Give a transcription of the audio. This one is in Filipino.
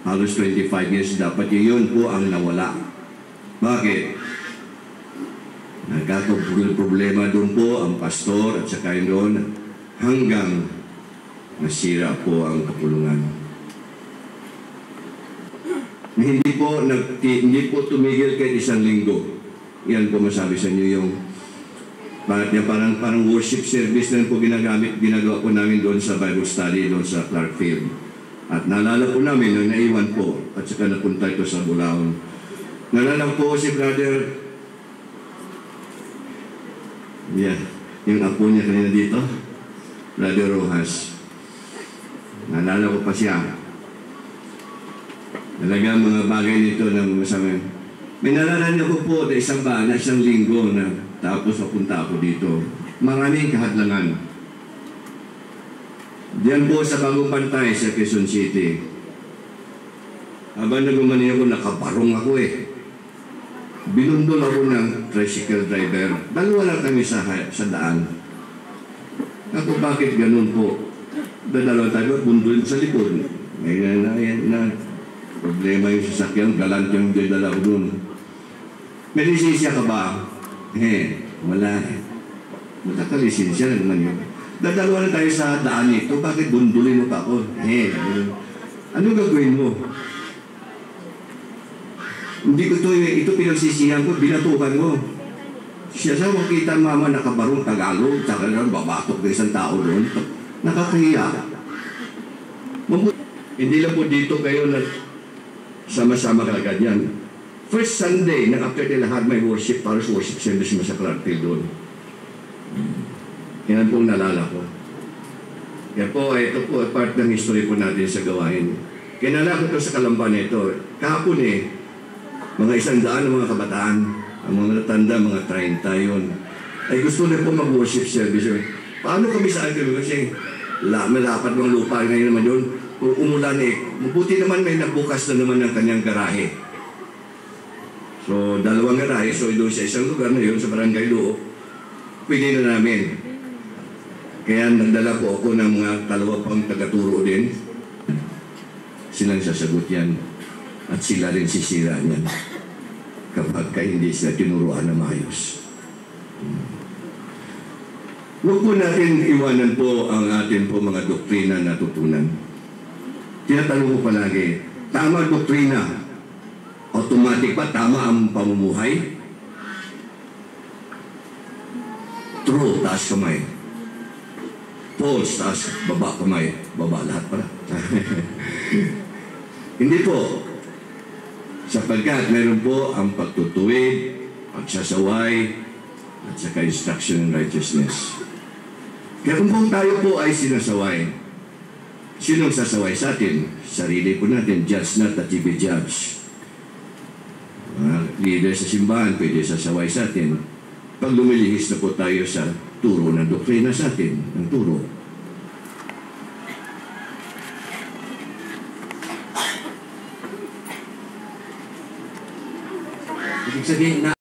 halos 25 years, dapat yun po ang nawala. Bakit? Nagkakaproblema doon po ang pastor at saka yun hanggang nasira po ang kapulungan. Hindi po tumigil kahit isang linggo. Yan po masabi sa inyo yung parang worship service na po ginagawa po namin doon sa Bible study doon sa Clark Field. At naalala po namin nung naiwan po at saka napunta ito sa Bulaon. Naalala po si Brother yung apo niya kanina dito, Brother Rojas. Naalala ko pa siya. Talagang mga bagay nito na masabi. May nalaran ako po na isang linggo na tapos napunta ako dito. Maraming kahadlangan. Diyan po sa Bagong Pantay sa Quezon City. Habang nagumani ako, nakabarong ako eh. Binundol ako ng tricycle driver. Dalawa lang kami sa daan. Ako, bakit ganun po? Dalawa tayo, bundol sa likod. Ngayon na problema yung sasakyan, galant yung dala ko dun. May lisensya ka ba? Wala eh. Magkakalisensya na naman yun. Dalawa na tayo sa daan nito, bakit bundulin mo pa ako? Anong gagawin mo? Hindi ko ito pinagsisihan ko, binatukan mo. Siya sa makita mama nakabarong Tagalog, saka lang babatok ng isang tao doon. Nakakahiya. Hindi lang po dito kayo na sama-sama kagad yan. First Sunday, na after nila had my worship, para sa worship service mo sa Clark Field doon. Yan po nalala ko. Kaya po, ito po, part ng history po natin sa gawain. Kinala ko ito sa Kalamban ito. Kahapon mga 100 mga kabataan, ang mga tanda, mga 30 yun. Ay gusto na po mag-worship service. Paano kami saan kami? Kasi malapat ng lupa ngayon naman yun. Kung umulan mabuti naman may nabukas na naman ng kanyang garahe. So, 2 garahe. So, doon sa isang lugar na yun, sa Barangay Luo, pwede na namin. Kaya nagdala po ako ng mga 2 pang tagaturo din. Silang sasagot yan. At sila rin sisira niyan kapag hindi sila tinuruan na maayos. Huwag po natin iwanan po ang atin po mga doktrina na tutunan. Tinatanong ko palagi, tama doktrina, automatic ba tama ang pamumuhay? True, taas kamay. False, taas, baba kamay. Baba lahat pala. Hindi po. Sapagkat meron po ang pagtutuwid, pagsasaway, at saka instruction in righteousness. Kaya kung tayo po ay sinasaway, sinong sasaway sa atin? Sarili po natin, judge not that you be judged. Mga leader sa simbahan, pwede sasaway sa atin. Pag lumilihis na po tayo sa turo ng doktrina sa atin, ng turo. Ibig sabihin na